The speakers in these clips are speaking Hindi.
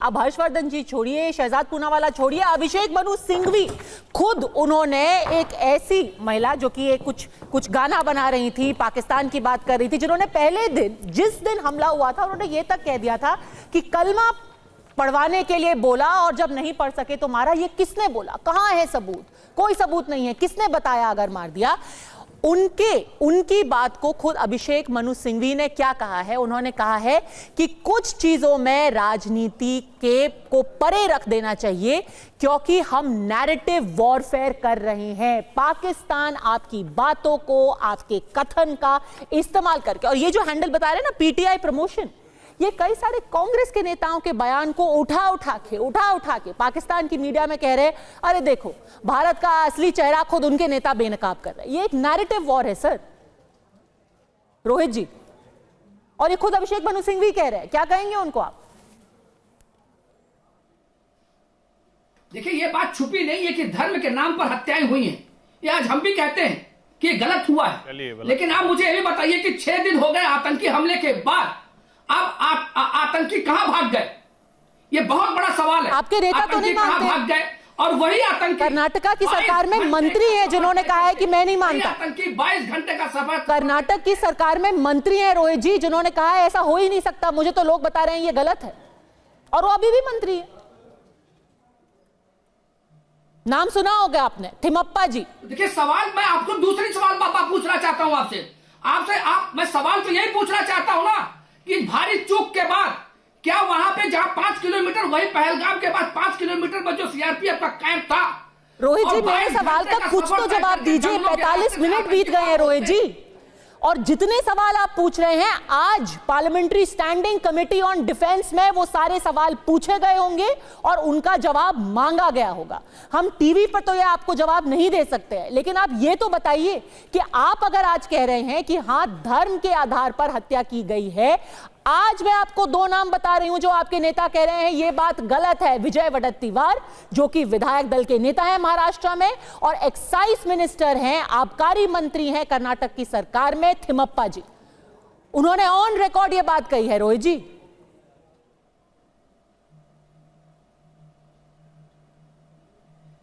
अब हर्षवर्धन जी छोड़िए, शहजाद पूनावाला छोड़िए, अभिषेक मनु सिंघवी खुद उन्होंने एक ऐसी महिला जो कि एक कुछ गाना बना रही थी, पाकिस्तान की बात कर रही थी, जिन्होंने पहले दिन जिस दिन हमला हुआ था उन्होंने ये तक कह दिया था कि कलमा पढ़वाने के लिए बोला और जब नहीं पढ़ सके तो मारा। ये किसने बोला? कहां है सबूत? कोई सबूत नहीं है। किसने बताया अगर मार दिया? उनकी बात को खुद अभिषेक मनु सिंघवी ने क्या कहा है? उन्होंने कहा है कि कुछ चीजों में राजनीति को परे रख देना चाहिए क्योंकि हम नैरेटिव वॉरफेयर कर रहे हैं। पाकिस्तान आपकी बातों को, आपके कथन का इस्तेमाल करके, और ये जो हैंडल बता रहे हैं ना, पीटीआई प्रमोशन, ये कई सारे कांग्रेस के नेताओं के बयान को उठा उठा के पाकिस्तान की मीडिया में कह रहे, अरे देखो भारत का असली चेहरा खुद उनके नेता बेनकाब कर रहे हैं। ये एक नैरेटिव वॉर है सर, रोहित जी, और ये खुद अभिषेक मनु सिंघवी कह रहे हैं। क्या कहेंगे उनको आप? देखिए, ये बात छुपी नहीं है कि धर्म के नाम पर हत्याएं हुई हैं। ये आज हम भी कहते हैं कि ये गलत हुआ है, लेकिन आप मुझे ये भी बताइए कि 6 दिन हो गए आतंकी हमले के बाद, अब आतंकी कहां भाग गए? ये बहुत बड़ा सवाल है। आपके नेता तो नहीं मानते भाग गए, और वही आतंकी कर्नाटका की सरकार में मंत्री है जिन्होंने कहा है कि मैं नहीं मानता। आतंकी 22 घंटे का सफर। कर्नाटक की सरकार में मंत्री है रोहित जी जिन्होंने कहा है ऐसा हो ही नहीं सकता। मुझे तो लोग बता रहे हैं ये गलत है, और वो अभी भी मंत्री है। नाम सुना होगा आपने, थिमप्पा जी। देखिए, सवाल मैं आपको दूसरी सवाल पापा पूछना चाहता हूं आपसे मैं सवाल तो यही पूछना चाहता हूं ना कि भारी चूक के बाद क्या वहां पे जहां 5 किलोमीटर, वही पहलगाम के बाद 5 किलोमीटर में जो सीआरपीएफ का कैंप था, रोहित जी मेरे सवाल का कुछ तो जवाब दीजिए। 45 मिनट बीत गए हैं रोहित जी, और जितने सवाल आप पूछ रहे हैं आज parliamentary standing committee on defence में वो सारे सवाल पूछे गए होंगे और उनका जवाब मांगा गया होगा। हम टीवी पर तो ये आपको जवाब नहीं दे सकते हैं, लेकिन आप ये तो बताइए कि आप अगर आज कह रहे हैं कि हां धर्म के आधार पर हत्या की गई है, आज मैं आपको 2 नाम बता रही हूं जो आपके नेता कह रहे हैं ये बात गलत है। विजय वडेट्टीवार जो कि विधायक दल के नेता हैं महाराष्ट्र में, और एक्साइज मिनिस्टर हैं, आबकारी मंत्री हैं कर्नाटक की सरकार में, थिमप्पा जी। उन्होंने ऑन रिकॉर्ड ये बात कही है रोहित जी।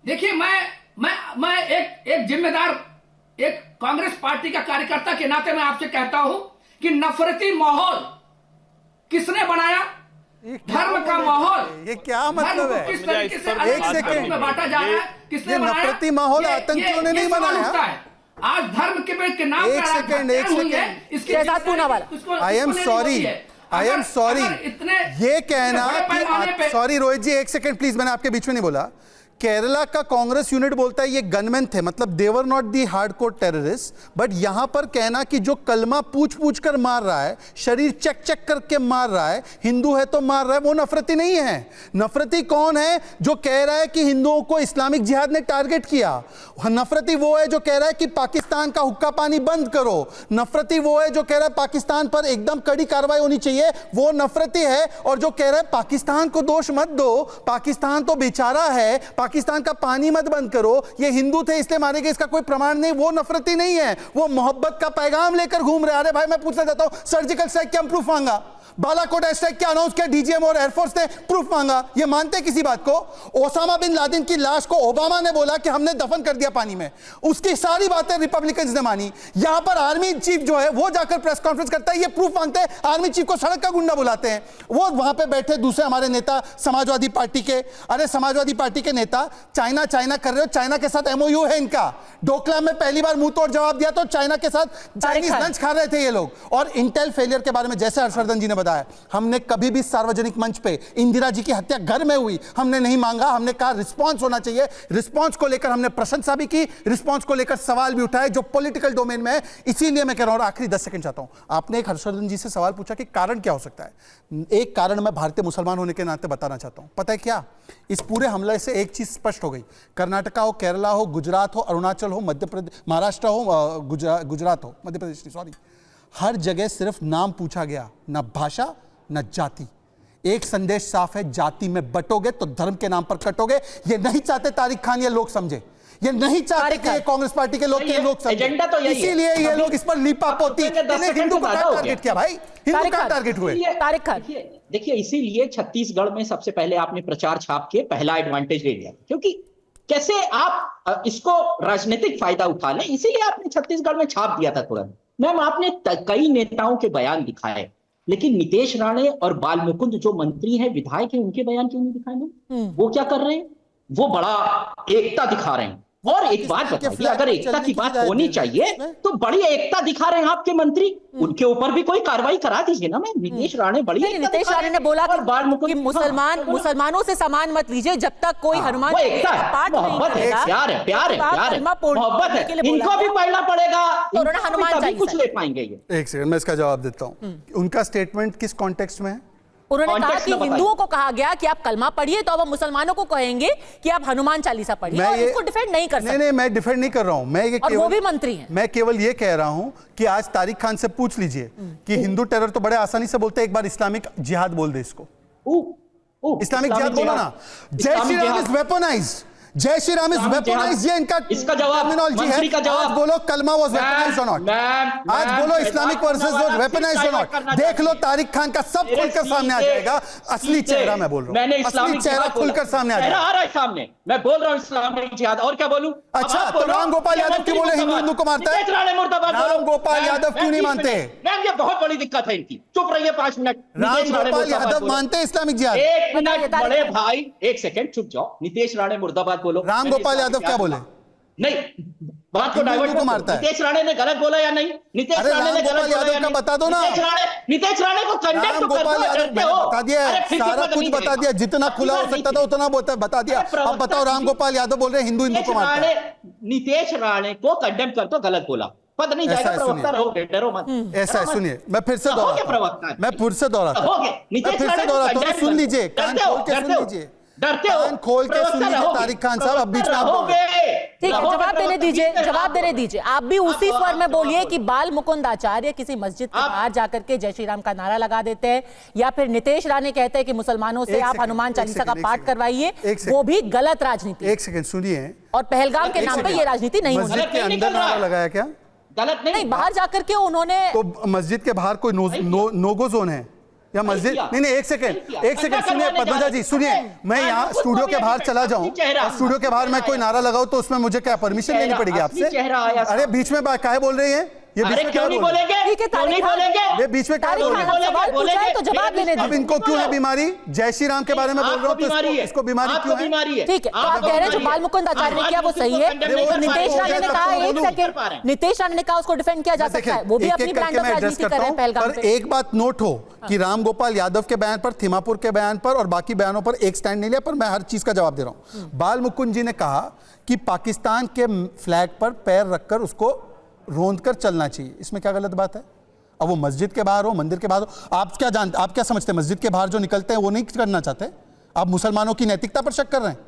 देखिए, मैं एक जिम्मेदार, एक कांग्रेस पार्टी का कार्यकर्ता के नाते मैं आपसे कहता हूं कि नफरती माहौल किसने बनाया? धर्म का माहौल। ये क्या मतलब है? किस तरीके से एक सेकंड में बांटा जा रहा है? किसने बनाया? नफरती माहौल आतंकियों ने नहीं बनाया। आज धर्म के नाम एक second Shehzad Poonawalla, I am sorry ये कहना कि, सॉरी रोहित जी एक सेकंड प्लीज, मैंने आपके बीच में नहीं बोला। केरला का कांग्रेस यूनिट बोलता है ये गनमैन थे, मतलब they were not the hardcore terrorist, but यहां पर कहना कि जो कलमा पूछ कर मार रहा है, शरीर चेक करके मार रहा है, हिंदू है तो मार रहा है, वो नफरती नहीं है। नफरती कौन है? जो कह रहा है कि हिंदुओं को इस्लामिक जिहाद ने टारगेट किया। नफरती वो है जो कह रहा है कि पाकिस्तान का हुक्का पानी बंद करो। नफरती वो है जो कह रहा है पाकिस्तान पर एकदम कड़ी कार्रवाई होनी चाहिए, वो नफरती है। और जो कह रहा है पाकिस्तान को दोष मत दो, पाकिस्तान तो बेचारा है, पाकिस्तान का पानी मत बंद करो, ये हिंदू थे इसलिए मारे गए, इसका कोई प्रमाण नहीं, वो नफरती नहीं है, वो मोहब्बत का पैगाम लेकर घूम रहे हैं। अरे भाई मैं पूछना चाहता हूं, सर्जिकल स्ट्राइक क्या प्रूफ मांगा? बालाकोट स्ट्राइक क्या अनाउंस किया डीजीएम और एयरफोर्स ने? प्रूफ मांगा। ये मानते किसी बात को? ओसामा बिन लादेन की लाश को ओबामा ने बोला कि हमने दफन कर दिया पानी में, उसकी सारी बातें रिपब्लिकन्स ने मानी। यहां पर आर्मी चीफ जो है वो जाकर प्रेस कॉन्फ्रेंस करता है, ये प्रूफ मांगते हैं, आर्मी चीफ को सड़क का गुंडा बुलाते हैं। वो वहां पे बैठे दूसरे हमारे नेता समाजवादी पार्टी के, अरे समाजवादी पार्टी के नेता चाइना कर रहे हो, चाइना के साथ एमओयू है इनका। डोकलाम में पहली बार मुंह तोड़ जवाब दिया तो चाइना के साथ चाइनीज लंच खा रहे थे ये लोग। और इंटेल फेलियर के बारे में जैसे हर्षवर्धन जी ने बताया, हमने कभी भी सार्वजनिक मंच पे इंदिरा जी की हत्या घर में हुई हमने नहीं मांगा, हमने कहा रिस्पांस होना चाहिए। रिस्पांस को लेकर हमने प्रशंसा भी की, रिस्पांस को लेकर सवाल भी उठाए जो पॉलिटिकल डोमेन में है। इसीलिए मैं कह रहा हूं, आखिरी 10 सेकंड चाहता हूं, आपने एक हर्षवर्धन जी से सवाल पूछा कि कारण क्या हो सकता है। एक कारण मैं भारतीय मुसलमान होने के नाते बताना चाहता हूं। पता है क्या? इस पूरे हमले से एक चीज स्पष्ट हो गई, कर्नाटका हो, केरला हो, गुजरात हो, अरुणाचल हो, मध्य प्रदेश, महाराष्ट्र हो, गुजरात हो, मध्य प्रदेश सॉरी, हर जगह सिर्फ नाम पूछा गया, ना भाषा न जाति। एक संदेश साफ है, जाति में बटोगे तो धर्म के नाम पर कटोगे। ये नहीं चाहते तारिक खान ये लोग समझे, ये नहीं चाहते कि ये कांग्रेस पार्टी के लोग के लोग समझें। एजेंडा तो यही है। इसीलिए ये लोग इस पर लीपापोती, इन्हें हिंदू को टारगेट किया भाई, हिंदू का टारगेट हुए। तारिक खान, देखिए इसीलिए छत्तीसगढ़ में सबसे पहले आपने प्रचार छाप के पहला एडवांटेज ले लिया, क्योंकि कैसे आप इसको राजनीतिक फायदा उठा लें, इसीलिए आपने छत्तीसगढ़ में छाप दिया था तुरंत। मैम आपने कई नेताओं के बयान दिखाए, लेकिन नितेश राणे और बाल मुकुंद जो मंत्री हैं, विधायक हैं, उनके बयान क्यों नहीं दिखाए मैम? वो क्या कर रहे हैं? वो बड़ा एकता दिखा रहे हैं। और एक बात बताइए, अगर एकता की बात होनी चाहिए तो बड़ी एकता दिखा रहे हैं आपके मंत्री, उनके ऊपर भी कोई कार्रवाई करा दीजिए ना। मैं नितेश राणे बड़ी नितेश राणे ने बोला कि मुसलमानों से सामान मत लीजिए जब तक कोई हनुमान पाठ नहीं करेगा। प्यार है, प्यार है, प्यार है, मोहब्बत है, इनको भी पढ़ना पड़ेगा, हनुमान तभी कुछ ले पाएंगे ये। एक सेकंड मैं इसका जवाब देता हूं। उनका स्टेटमेंट किस कॉन्टेक्स्ट में है? उन्होंने कहा कि हिंदुओं को कहा गया कि आप कलमा पढ़िए, तो अब हम मुसलमानों को कहेंगे कि आप हनुमान चालीसा पढ़िए, और इसको डिफेंड नहीं कर सकते। नहीं, मैं डिफेंड नहीं कर रहा हूं, मैं ये और वो भी मंत्री हैं। मैं केवल ये कह रहा हूं कि आज तारिक खान से पूछ लीजिए कि हिंदू टेरर तो बड़े आसानी से बोलते हैं, एक बार इस्लामिक जिहाद बोल दे इसको। इस्लामिक जिहाद बोलो ना। जय श्री राम इज वेपनाइज्ड, जय श्री राम इज वेपनाइज्ड, ये इनका इसका जवाब टर्मिनोलॉजी है। आज बोलो कलमा वाज वेपनाइज्ड और नॉट, आज बोलो इस्लामिक वर्सेस वाज वेपनाइज्ड और नॉट। देख लो तारिक खान का सब खुलकर सामने आ जाएगा, असली चेहरा मैं बोल रहा हूं, मैंने असली चेहरा खुलकर सामने आ जाएगा। आ रहा है सामने, मैं बोल रहा हूं इस्लामिक जिहाद, और क्या बोलूं? अच्छा, तो राम गोपाल यादव क्यों बोले हिंदू को मारता है? राम गोपाल यादव क्यों नहीं मानते? मैम ये बहुत बड़ी दिक्कत है इनकी। चुप रहिए 5 मिनट। राम गोपाल यादव मानते इस्लामिक जिहाद? 1 मिनट बड़े भाई, 1 सेकंड चुप जाओ। नितेश राणे मुर्दाबाद बोलो। राम गोपाल यादव क्या बोले? नहीं, बात को डाइवर्ट को मारता है। नितेश राणे ने गलत बोला या नहीं? नितेश राणे ने गलत बोला या नहीं? बता दो ना। नितेश राणे को कंडेम तो कर दो। बता दिया, सारा कुछ बता दिया, जितना खुला हो सकता था उतना बता दिया। अब बताओ, राम गोपाल यादव बोल रहे हैं हिंदू को मारता है। नितेश राणे को कंडेम कर दो, गलत बोला, पद नहीं जाएगा, प्रवक्ता रहोगे, डरो मत। ऐसा है, सुनिए मैं फिर से दोहराता हूं, मैं फिर से दोहराता हूं, सुन लीजिए, कान खोल के सुन लीजिए, डरते हो, कान खोल के सुन लीजिए तारिक खान साहब, अब बीच में आप बोल रहे हैं। ठीक है, जवाब देने दीजिए, जवाब देने दीजिए। आप भी उसी स्वर में बोलिए कि बाल मुकुंद आचार्य किसी मस्जिद के बाहर जाकर के जय श्री राम का नारा लगा देते हैं, या फिर नितेश राणे कहते हैं कि मुसलमानों से आप हनुमान चालीसा का पाठ करवाइए, वो भी गलत राजनीति। एक सेकंड सुनिए, और पहलगाम के नाम पे ये राजनीति नहीं होनी। मस्जिद के अंदर नारा लगाया क्या? गलत नहीं, बाहर जाकर के उन्होंने, तो मस्जिद के बाहर कोई नो गो जोन है या मस्जिद? नहीं, एक सेकंड सुनिए पद्मजा जी, सुनिए, मैं यहाँ स्टूडियो के बाहर चला जाऊं और स्टूडियो के बाहर मैं कोई नारा लगाऊं तो उसमें मुझे क्या परमिशन लेनी पड़ेगी आपसे? अरे बीच में काहे बोल रही है ये? बीच में क्यों नहीं बोलेंगे? ठीक है, क्यों नहीं बोलेंगे? ये बीच में क्या बोल रहे हैं? तो जवाब देने दीजिए। अब इनको क्यों है बीमारी? जय श्री राम के बारे में बोल रहा हूँ तो इसको बीमारी क्यों है? ठीक है, तो आप कह रहे हैं जो बाल मुकुंद आचार्य ने किया वो सही है, तो नितेश राणे ने कहा, एक सेकंड, नितेश राणे ने कहा उसको डिफेंड किया जा सकता है, वो भी अपनी ब्रांड ऑफ राजनीति कर रहे हैं पहलगाम पे। एक बात नोट हो कि राम गोपाल यादव के बयान पर, थिमापुर के बयान पर और बाकी बयानों पर एक स्टैंड नहीं लिया, पर मैं हर चीज का जवाब दे रहा हूं। बाल मुकुंद जी ने कहा कि पाकिस्तान के फ्लैग पर पैर रखकर उसको रोंद कर चलना चाहिए, इसमें क्या गलत बात है? अब वो मस्जिद के बाहर हो, मंदिर के बाहर हो, आप क्या समझते हैं मस्जिद के बाहर जो निकलते हैं वो नहीं करना चाहते? आप मुसलमानों की नैतिकता पर शक कर रहे हैं?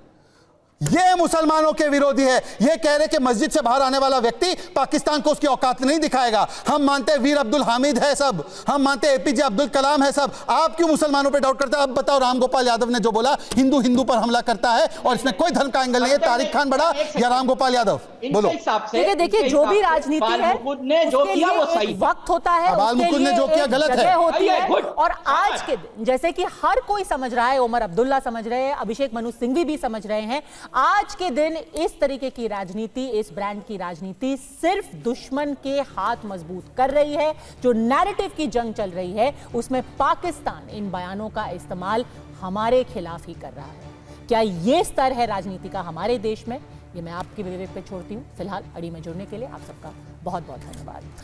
ये मुसलमानों के विरोधी है, ये कह रहे कि मस्जिद से बाहर आने वाला व्यक्ति पाकिस्तान को उसकी औकात नहीं दिखाएगा। हम मानते हैं वीर अब्दुल हामिद है सब, हम मानते हैं एपीजे अब्दुल कलाम है सब, आप क्यों मुसलमानों पे डाउट करते हैं? अब बताओ, राम गोपाल यादव ने जो बोला हिंदू पर हमला करता है और इसमें कोई धर्म का एंगल नहीं है, तारिक खान बड़ा या राम गोपाल यादव? बोलो। देखिए, जो भी राजनीति है जो किया वो सही, वक्त होता है, बाल मुकुंद ने जो किया गलत है होती है। और आज के दिन जैसे कि हर कोई समझ रहा है, उमर अब्दुल्ला समझ रहे हैं, अभिषेक मनु सिंघवी भी समझ रहे हैं, आज के दिन इस तरीके की राजनीति, इस ब्रांड की राजनीति सिर्फ दुश्मन के हाथ मजबूत कर रही है। जो नैरेटिव की जंग चल रही है उसमें पाकिस्तान इन बयानों का इस्तेमाल हमारे खिलाफ ही कर रहा है। क्या ये स्तर है राजनीति का हमारे देश में? ये मैं आपके विवेक पे छोड़ती हूं। फिलहाल अड़ी में जुड़ने के लिए आप सबका बहुत बहुत धन्यवाद।